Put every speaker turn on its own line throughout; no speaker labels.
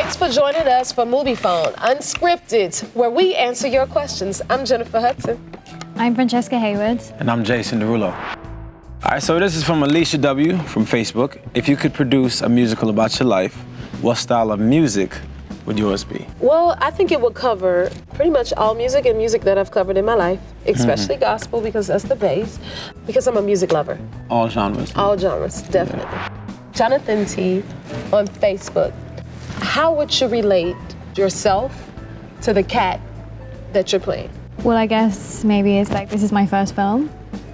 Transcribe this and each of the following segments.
Thanks for joining us for Movie Phone, Unscripted, where we answer your questions. I'm Jennifer Hudson.
I'm Francesca Hayward.
And I'm Jason Derulo. All right, so this is from Alicia W. from Facebook. If you could produce a musical about your life, what style of music would yours be?
Well, I think it would cover pretty much all music and music that I've covered in my life, especially gospel, because that's the base, because I'm a music lover.
All genres.
All genres, definitely. Yeah. Jonathan T. on Facebook. How would you relate yourself to the cat that you're playing?
Well, I guess maybe it's like this is my first film.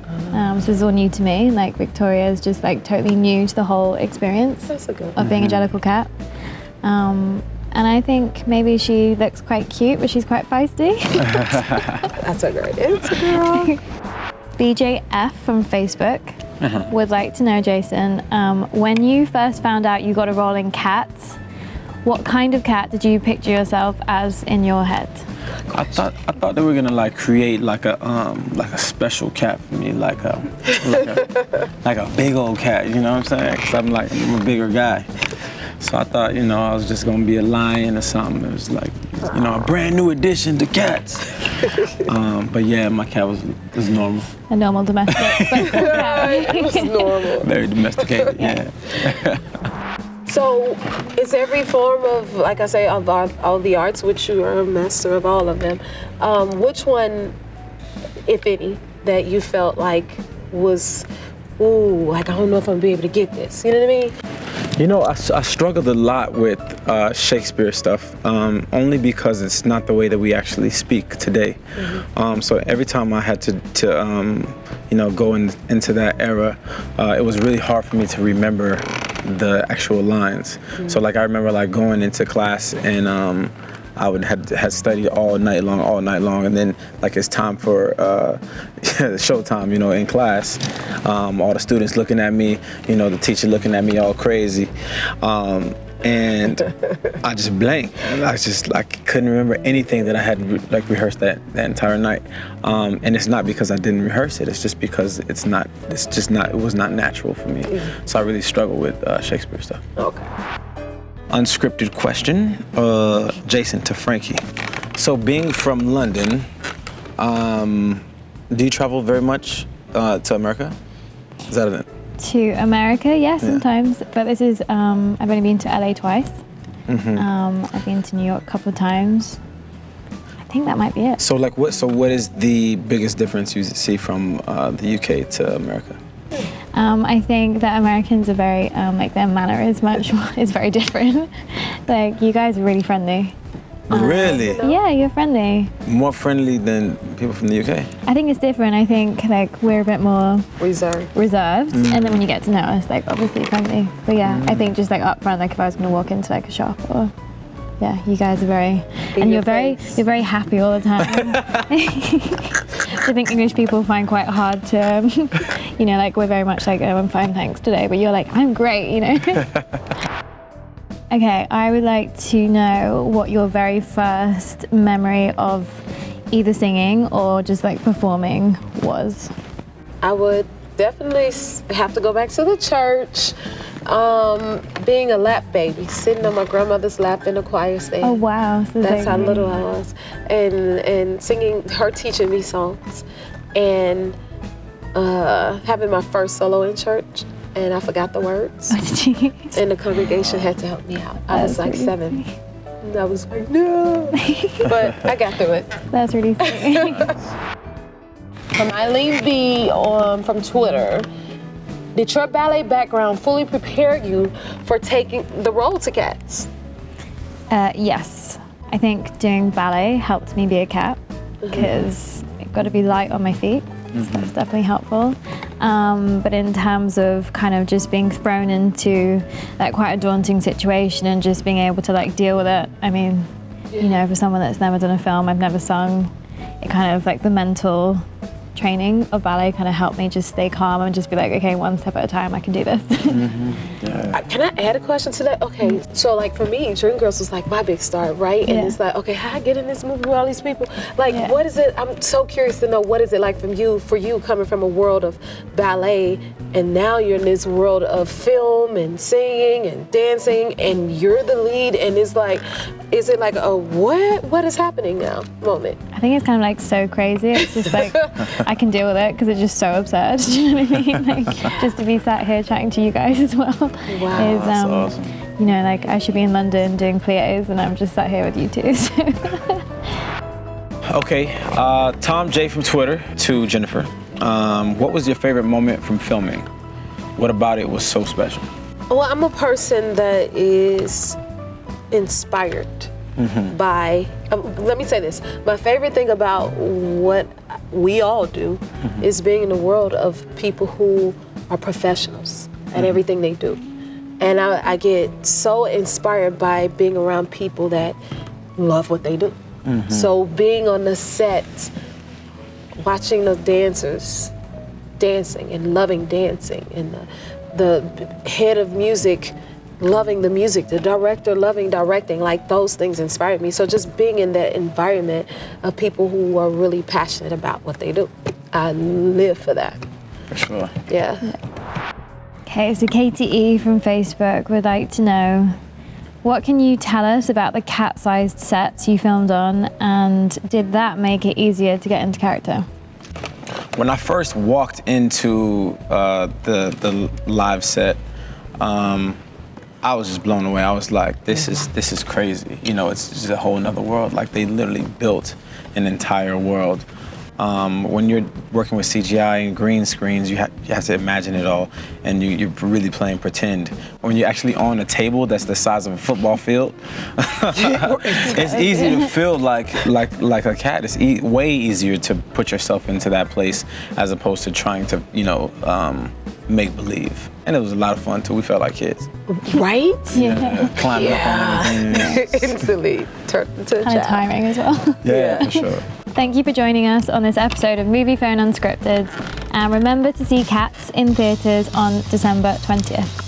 So this is all new to me. Like Victoria is just like totally new to the whole experience of being a jellicle cat. And I think maybe she looks quite cute, but she's quite feisty.
That's a great answer, girl.
BJF from Facebook would like to know, Jason, when you first found out you got a role in Cats, what kind of cat did you picture yourself as in your head?
I thought they were gonna like create like a special cat for me, like a big old cat. You know what I'm saying? 'Cause I'm a bigger guy. So I thought, I was just gonna be a lion or something. It was like, a brand new addition to cats. But yeah, my cat was normal.
A normal domestic.
It was normal.
Very domesticated, yeah.
So it's every form of, like I say, of all the arts, which you are a master of all of them. Which one, if any, that you felt like was, I don't know if I'm gonna be able to get this, you know what I mean?
I struggled a lot with Shakespeare stuff, only because it's not the way that we actually speak today. So every time I had to go into that era, it was really hard for me to remember the actual lines. So I remember going into class and I would had studied all night long, and then it's time for showtime, in class. All the students looking at me, the teacher looking at me all crazy, and I just blanked. And I just couldn't remember anything that I had rehearsed that entire night. And it's not because I didn't rehearse it. It's just because it was not natural for me. So I really struggle with Shakespeare stuff.
Okay.
Unscripted question, Jason to Frankie. So being from London, do you travel very much to America? Is that it?
To America, yes, sometimes. But this is, I've only been to LA twice. I've been to New York a couple of times. I think that might be it. So
what is the biggest difference you see from the UK to America?
I think that Americans are very, their manner is very different. You guys are really friendly.
Really?
Yeah, you're friendly.
More friendly than people from the UK?
I think it's different. I think we're a bit more reserved. And then when you get to know us, obviously friendly. But yeah, I think just up front, if I was gonna walk into a shop or you guys are very, and you're very happy all the time. I think English people find quite hard to, we're very much I'm fine, thanks today, but you're I'm great, Okay, I would like to know what your very first memory of either singing or just performing was.
I would definitely have to go back to the church. Being a lap baby, sitting on my grandmother's lap in a choir stand.
Oh wow. So
that's how little I was. And singing, her teaching me songs. And having my first solo in church. And I forgot the words.
Oh, did you?
And the congregation had to help me out. I was 7. And I was no. But I got through it.
That's really sweet.
From Eileen B. From Twitter. Did your ballet background fully prepare you for taking the role to Cats?
Yes. I think doing ballet helped me be a cat because I've got to be light on my feet. So that's definitely helpful. But in terms of kind of just being thrown into quite a daunting situation and just being able to deal with it, I mean, for someone that's never done a film, I've never sung, it kind of the mental training of ballet kind of helped me just stay calm and just be okay, one step at a time, I can do this.
Can I add a question to that? Okay, so for me, Dreamgirls was my big star, right? And it's okay, how I get in this movie with all these people? What is it? I'm so curious to know, what is it for you coming from a world of ballet and now you're in this world of film and singing and dancing, and you're the lead, and it's like, is it like a what is happening now moment?
I think it's kind of like so crazy. It's just like, I can deal with it because it's just so absurd. Do you know what I mean? Like, just to be sat here chatting to you guys as well.
Wow.
Is,
That's awesome.
you know, like I should be in London doing Cleos and I'm just sat here with you two. So.
Okay, Tom J from Twitter to Jennifer. What was your favorite moment from filming? What about it was so special?
Well, I'm a person that is inspired by, let me say this, my favorite thing about what we all do is being in the world of people who are professionals at everything they do. And I get so inspired by being around people that love what they do. So being on the set, watching the dancers dancing and loving dancing, and the head of music loving the music, the director loving directing, like those things inspired me. So just being in that environment of people who are really passionate about what they do, I live for that.
For sure.
Yeah.
Okay, so KTE from Facebook would like to know, what can you tell us about the cat-sized sets you filmed on, and did that make it easier to get into character?
When I first walked into the live set, I was just blown away. I was like, this is crazy. You know, it's just a whole nother world. Like, they literally built an entire world. When you're working with CGI and green screens, you have to imagine it all, and you're really playing pretend. When you're actually on a table that's the size of a football field, it's easy to feel like a cat. It's way easier to put yourself into that place as opposed to trying to, make believe. And it was a lot of fun too. We felt like kids.
Right?
Yeah. Climbing up on everything.
Instantly turned into a
Kind of
child.
tiring as well.
Yeah, for sure.
Thank you for joining us on this episode of Movie Phone Unscripted. And remember to see Cats in theatres on December 20th.